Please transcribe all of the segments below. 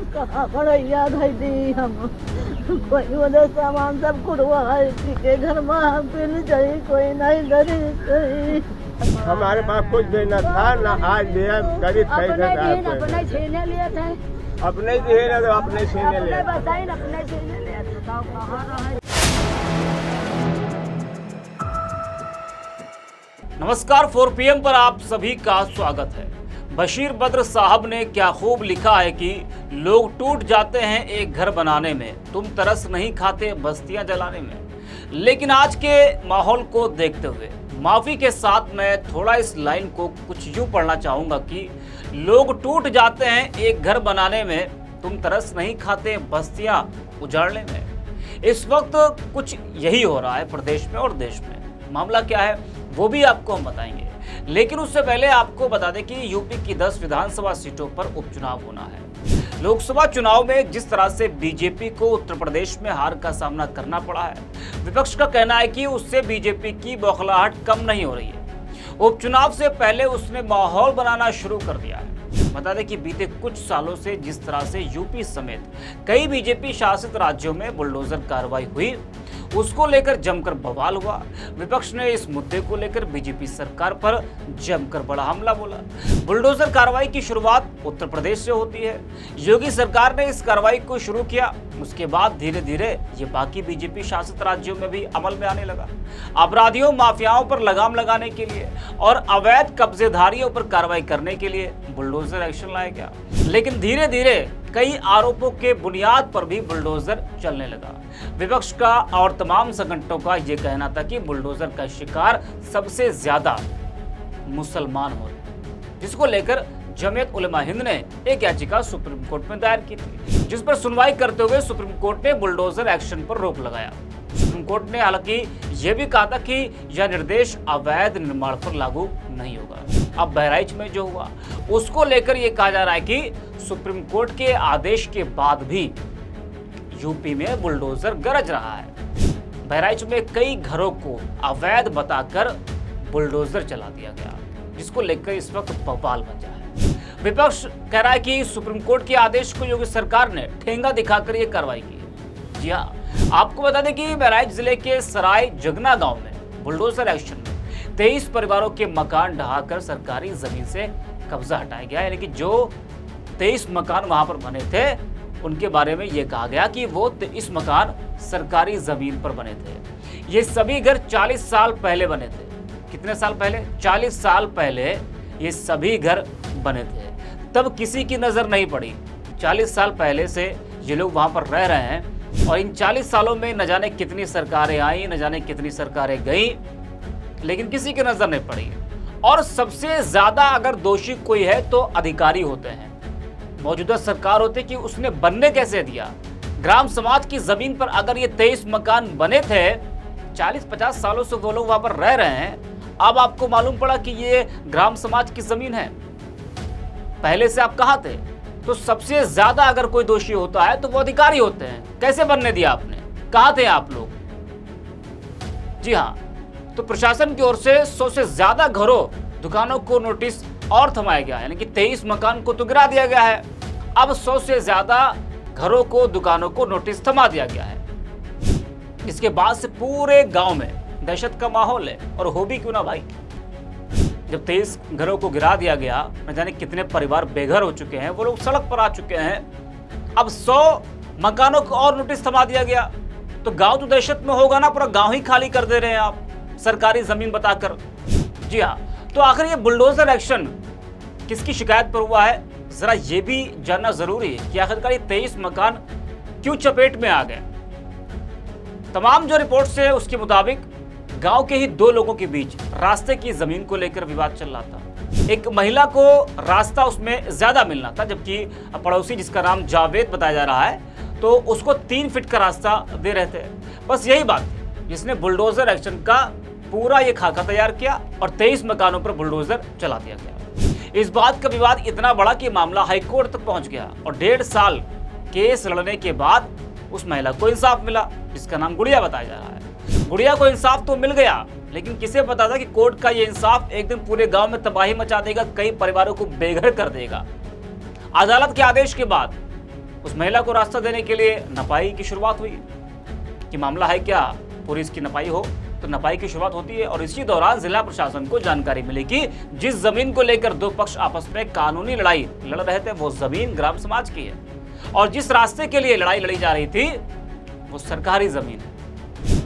कहाँ पढ़ैया गई थी हम कोई उधर सामान सब खुदवा के घर में हम फिर जाई कोई नहीं डरी हमारे पास कुछ भी न था न आज भी है गरीब अपने छीने लिए थे अपने दिए ना तो अपने छीने लिए बताई अपने छीने लिए थे तो कहाँ रहे। नमस्कार 4 PM पर आप सभी का स्वागत है। बशीर बद्र साहब ने क्या खूब लिखा है कि लोग टूट जाते हैं एक घर बनाने में, तुम तरस नहीं खाते बस्तियां जलाने में। लेकिन आज के माहौल को देखते हुए माफी के साथ मैं थोड़ा इस लाइन को कुछ यूं पढ़ना चाहूंगा कि लोग टूट जाते हैं एक घर बनाने में, तुम तरस नहीं खाते बस्तियां उजाड़ने में। इस वक्त कुछ यही हो रहा है प्रदेश में और देश में। मामला क्या है वो भी आपको हम बताएंगे, लेकिन उससे पहले आपको बता दें कि यूपी की 10 विधानसभा सीटों पर उपचुनाव होना है। लोकसभा चुनाव में जिस तरह से बीजेपी को उत्तर प्रदेश में हार का सामना करना पड़ा है, विपक्ष का कहना है कि उससे बीजेपी की बौखलाहट कम नहीं हो रही है। उपचुनाव से पहले उसने माहौल बनाना शुरू कर दिया है। बता दें कि बीते कुछ सालों से जिस तरह से यूपी समेत कई बीजेपी शासित राज्यों में बुलडोजर कार्रवाई हुई, उसको लेकर जमकर बवाल हुआ। विपक्ष ने इस मुद्दे को लेकर बीजेपी सरकार पर जमकर बड़ा हमला बोला। बुलडोजर कार्रवाई की शुरुआत उत्तर प्रदेश से होती है। योगी सरकार ने इस कार्रवाई को शुरू किया, उसके बाद धीरे धीरे ये बाकी बीजेपी शासित राज्यों में भी अमल में आने लगा। अपराधियों माफियाओं पर लगाम लगाने के लिए और अवैध कब्जेधारियों पर कार्रवाई करने के लिए बुलडोजर एक्शन लाया गया। लेकिन धीरे धीरे कई आरोपों के बुनियाद पर भी बुलडोजर चलने लगा। विपक्ष का और तमाम संगठनों का यह कहना था कि बुलडोजर का शिकार सबसे ज्यादा मुसलमान हो रहे, जिसको लेकर जमीयत उलेमा हिंद ने एक याचिका सुप्रीम कोर्ट में दायर की थी, जिस पर सुनवाई करते हुए सुप्रीम कोर्ट ने बुलडोजर एक्शन पर रोक लगाया। सुप्रीम कोर्ट ने हालांकि यह भी कहा था कि यह निर्देश अवैध निर्माण पर लागू नहीं होगा। अब बहराइच में जो हुआ उसको लेकर यह कहा जा रहा है कि सुप्रीम कोर्ट के आदेश के बाद भी यूपी में बुलडोजर गरज रहा है। बहराइच में कई घरों को अवैध बताकर बुलडोजर चला दिया गया, जिसको लेकर इस वक्त बवाल मचा है। विपक्ष कह रहा है कि सुप्रीम कोर्ट के आदेश को योगी सरकार ने ठेंगा दिखाकर यह कार्रवाई की। जी हाँ, आपको बता दें कि बहराइच जिले के सराय जगना गांव में बुलडोजर एक्शन में 23 परिवारों के मकान ढहाकर सरकारी जमीन से कब्जा हटाया गया। यानी कि जो 23 मकान वहां पर बने थे उनके बारे में यह कहा गया कि वो 23 मकान सरकारी जमीन पर बने थे। ये सभी घर 40 साल पहले बने थे। कितने साल पहले? 40 साल पहले ये सभी घर बने थे। तब किसी की नजर नहीं पड़ी। 40 साल पहले से ये लोग वहां पर रह रहे हैं और इन 40 सालों में न जाने कितनी सरकारें आई, न जाने कितनी सरकारें गई, लेकिन किसी की नजर नहीं पड़ी। और सबसे ज्यादा अगर दोषी कोई है तो अधिकारी होते हैं, मौजूदा सरकार होती कि उसने बनने कैसे दिया। ग्राम समाज की जमीन पर अगर ये 23 मकान बने थे, 40-50 सालों से वो लोग वहां पर रह रहे हैं, अब आपको मालूम पड़ा कि ये ग्राम समाज की जमीन है। पहले से आप कहां थे? तो सबसे ज्यादा अगर कोई दोषी होता है तो वो अधिकारी होते हैं। कैसे बनने दिया आपने? कहां थे आप लोग? जी हाँ, तो प्रशासन की ओर से 100 से ज्यादा घरों, दुकानों को नोटिस और थमाया गया, यानी कि 23 मकान को तो गिरा दिया गया है। अब 100 से ज्यादा घरों को, दुकानों को नोटिस थमा दिया गया है। इसके बाद से पूरे गांव में दहशत का माहौल है। और हो भी क्यों ना भाई, जब 23 घरों को गिरा दिया गया, न जाने कितने परिवार बेघर हो चुके हैं, वो लोग सड़क पर आ चुके हैं। अब 100 मकानों को और नोटिस थमा दिया गया, तो गांव तो दहशत में होगा ना। पूरा गांव ही खाली कर दे रहे हैं आप सरकारी जमीन बताकर। जी हाँ, तो आखिर ये बुलडोजर एक्शन किसकी शिकायत पर हुआ है, जरा ये भी जानना जरूरी है कि आखिरकार ये 23 मकान क्यों चपेट में आ गए। तमाम जो रिपोर्ट्स है उसके मुताबिक गांव के ही 2 लोगों के बीच रास्ते की जमीन को लेकर विवाद चल रहा था। एक महिला को रास्ता उसमें ज्यादा मिलना था, जबकि पड़ोसी जिसका नाम जावेद बताया जा रहा है, तो उसको 3 फीट का रास्ता दे रहे थे। बस यही बात थी जिसने बुलडोजर एक्शन का पूरा ये खाका तैयार किया और 23 मकानों पर बुलडोजर चला दिया गया। इस बात का विवाद इतना बड़ा कि मामला हाईकोर्ट तक पहुंच गया और 1.5 साल केस लड़ने के बाद उस महिला को इंसाफ मिला, जिसका नाम गुड़िया बताया जा रहा है। गुड़िया को इंसाफ तो मिल गया, लेकिन किसे पता था कि कोर्ट का ये इंसाफ एक दिन पूरे गांव में तबाही मचा देगा, कई परिवारों को बेघर कर देगा। अदालत के आदेश के बाद उस महिला को रास्ता देने के लिए नपाई की शुरुआत हुई कि मामला है क्या, पूरी इसकी नपाई हो तो नपाई की शुरुआत होती है। और इसी दौरान जिला प्रशासन को जानकारी मिली कि जिस जमीन को लेकर दो पक्ष आपस में कानूनी लड़ाई लड़ रहे थे वो जमीन ग्राम समाज की है और जिस रास्ते के लिए लड़ाई लड़ी जा रही थी वो सरकारी जमीन है।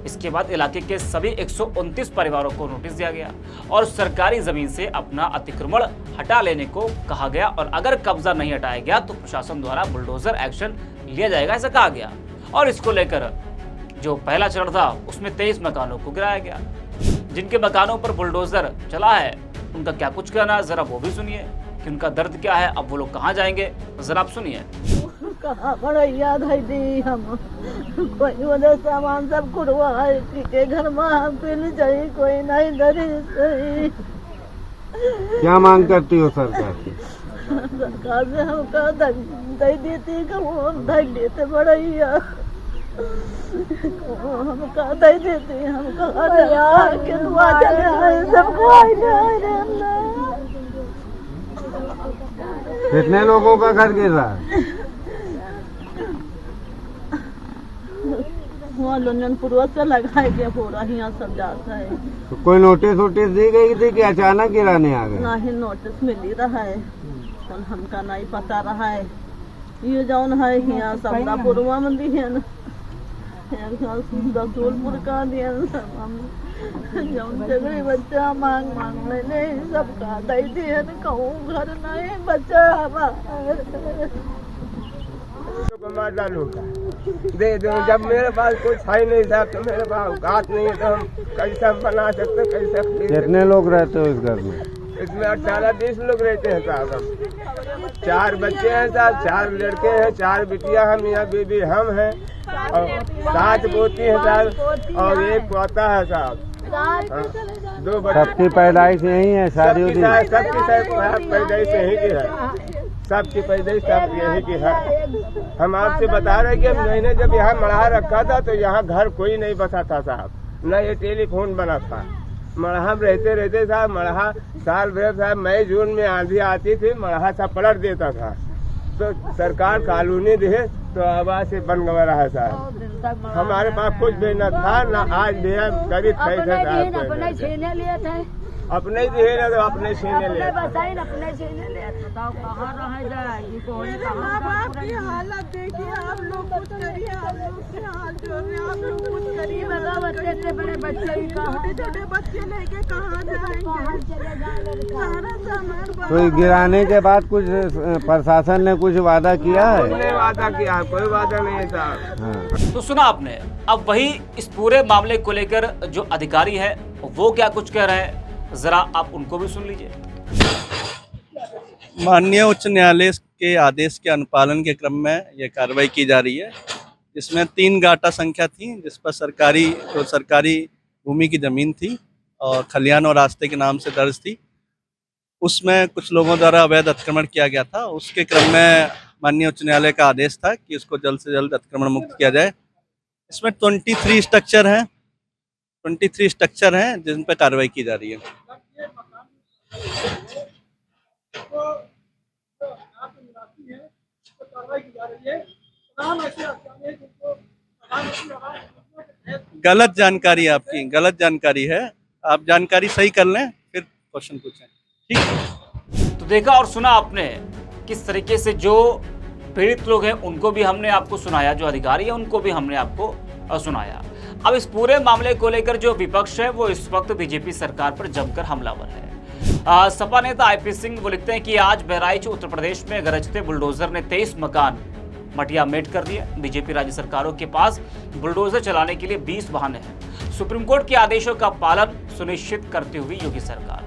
इसके बाद इलाके के सभी 129 परिवारों को नोटिस दिया गया और सरकारी जमीन से अपना अतिक्रमण हटा लेने को कहा गया और अगर कब्जा नहीं हटाया गया तो प्रशासन द्वारा बुलडोजर एक्शन लिया जाएगा, ऐसा कहा गया। और इसको लेकर जो पहला चरण था उसमें 23 मकानों को गिराया गया। जिनके मकानों पर बुलडोजर चला है उनका क्या कुछ कहना, जरा वो भी सुनिए कि उनका दर्द क्या है, अब वो लोग कहाँ जाएंगे, जरा आप सुनिए। कहाँ बढ़िया दी हम कोई वजह सामान सब कुड़वा के घर में पीने चाहिए, कोई नहीं दरी सही। क्या मांग करती हो सरकार से? सरकार से हमका दे देती हम धर लेते बढ़िया, हमका दे देती हमका के दुआ चले सबको। कितने लोगों का घर गिरा? वहाँ लोनपुरवा से लगाए गया पूरा यहाँ सब जाता है। तो कोई नोटिस वोटिस दी गई थी कि अचानक गिराने आ गए? नहीं, नोटिस मिली रहा है तो हमका नहीं पता रहा है। ये जौन है यहाँ सबरापुरवा में दिए न, रसूलपुर का दिए जौन झगड़े बच्चा मांग मांग ले सबका दे दिए, कहूँ घर नहीं बच्चा दे दो। जब मेरे पास कुछ है नहीं था तो मेरे पास घास नहीं है तो हम कैसे बना सकते, कैसे? कितने लोग रहते हो इस घर में? इसमें 18-20 लोग रहते हैं साहब। हम 4 बच्चे हैं साहब, 4 लड़के हैं, 4 बिटिया हम, यहाँ बीबी हम हैं और 7 पोती हैं साहब और 1 पोता है साहब। 2 बच्चे। सबकी पैदाइश यही है? शादी सबकी पैदाइश यही की है, सबकी पैदाइश सब यही की है। हम आपसे बता रहे कि मैंने जब यहाँ मढ़ा रखा था तो यहाँ घर कोई नहीं बसा था साहब, न ये टेलीफोन बना था। मढ़ा रहते रहते साहब, मढ़ा साल भर साहब मई जून में आंधी आती थी, मढ़ा सा पलट देता था। तो सरकार कॉलोनी दे तो आवाज से बन गया है साहब। हमारे पास कुछ भी न था, न आज भी है, कभी अपने ही दिए ना तो अपने छीने ले। हालत देखिए आप लोग, कुछ करिए, आप लोग के हाल जो है आप लोग कुछ करिए। बच्चे बड़े बच्चे छोटे बच्चे लेके कहाँ जाएंगे? सारा सामान तो गिराने के बाद कुछ प्रशासन ने कुछ वादा किया है? नहीं वादा किया, कोई वादा नहीं था। हाँ। तो सुना आपने। अब वही इस पूरे मामले को लेकर जो अधिकारी है वो क्या कुछ कह रहे हैं, जरा आप उनको भी सुन लीजिए। माननीय उच्च न्यायालय के आदेश के अनुपालन के क्रम में ये कार्रवाई की जा रही है। इसमें 3 गाटा संख्या थी जिस पर सरकारी भूमि की जमीन थी और खलियान और रास्ते के नाम से दर्ज थी। उसमें कुछ लोगों द्वारा अवैध अतिक्रमण किया गया था। उसके क्रम में माननीय उच्च न्यायालय का आदेश था कि उसको जल्द से जल्द अतिक्रमण मुक्त किया जाए। इसमें 23 स्ट्रक्चर हैं जिन पर कार्रवाई की जा रही है। गलत जानकारी आपकी, गलत जानकारी है। आप जानकारी सही कर लें फिर क्वेश्चन पूछें, ठीक? तो देखा और सुना आपने किस तरीके से जो पीड़ित लोग हैं उनको भी हमने आपको सुनाया, जो अधिकारी है उनको भी हमने आपको सुनाया। अब इस पूरे मामले को लेकर जो विपक्ष है वो इस वक्त बीजेपी सरकार पर जमकर हमलावर है। सपा नेता आईपी सिंह वो लिखते हैं कि आज बहराइच उत्तर प्रदेश में गरजते बुलडोजर ने 23 मकान मटिया मेट कर दिए। बीजेपी राज्य सरकारों के पास बुलडोजर चलाने के लिए 20 वाहन हैं। सुप्रीम कोर्ट के आदेशों का पालन सुनिश्चित करते हुए योगी सरकार।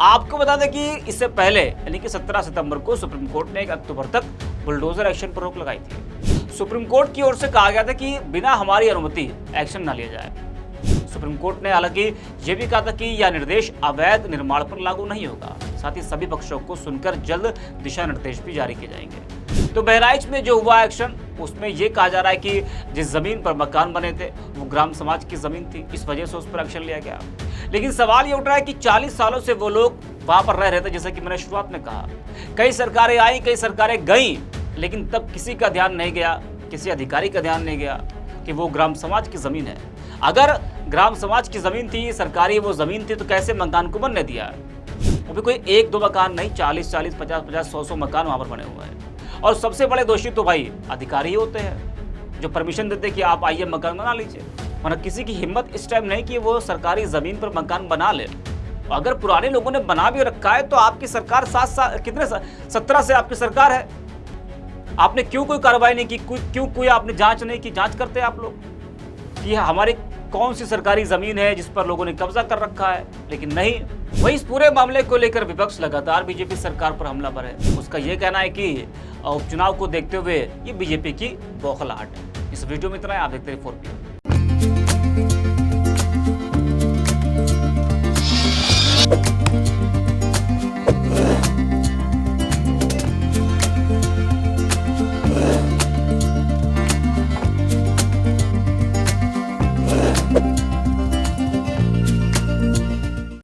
आपको बता दें कि इससे पहले यानी कि 17 सितंबर को सुप्रीम कोर्ट ने 1 अक्टूबर तक बुलडोजर एक्शन पर रोक लगाई थी। सुप्रीम कोर्ट की ओर से कहा गया था कि बिना हमारी अनुमति एक्शन न लिया जाए। सुप्रीम कोर्ट ने हालांकि ये भी कहा था कि यह निर्देश अवैध निर्माण पर लागू नहीं होगा। साथ ही सभी पक्षों को सुनकर जल्द दिशा निर्देश भी जारी किए जाएंगे। तो बहराइच में जो हुआ एक्शन उसमें यह कहा जा रहा है कि जिस जमीन पर मकान बने थे वो ग्राम समाज की जमीन थी, इस वजह से उस पर एक्शन लिया गया। लेकिन सवाल ये उठ रहा है कि 40 सालों से वो लोग वहां पर रह रहे थे, जैसा कि मैंने शुरुआत में कहा। कई सरकारें आई, कई सरकारें गई, लेकिन तब किसी का ध्यान नहीं गया, किसी अधिकारी का ध्यान नहीं गया कि वो ग्राम समाज की ज़मीन है। अगर ग्राम समाज की ज़मीन थी, सरकारी वो ज़मीन थी, तो कैसे मकान को बनने दिया? अभी कोई 1-2 मकान नहीं, 40-40, 50-50, 100-100 मकान वहाँ पर बने हुए हैं। और सबसे बड़े दोषी तो भाई अधिकारी ही होते हैं, जो परमिशन देते कि आप आइए मकान बना लीजिए। वरना किसी की हिम्मत इस टाइम नहीं कि वो सरकारी ज़मीन पर मकान बना ले। अगर पुराने लोगों ने बना भी रखा है तो आपकी सरकार 7 साल, कितने 17 से आपकी सरकार है, आपने क्यों कोई कार्रवाई नहीं की? क्यों कोई आपने जांच नहीं की? जांच करते आप लोग कि हमारी कौन सी सरकारी जमीन है जिस पर लोगों ने कब्जा कर रखा है? लेकिन नहीं। वही इस पूरे मामले को लेकर विपक्ष लगातार बीजेपी सरकार पर हमलावर है। उसका यह कहना है कि उपचुनाव को देखते हुए ये बीजेपी की बौखलाहट है। इस वीडियो में इतना है, आप देखते रहिए 4PM।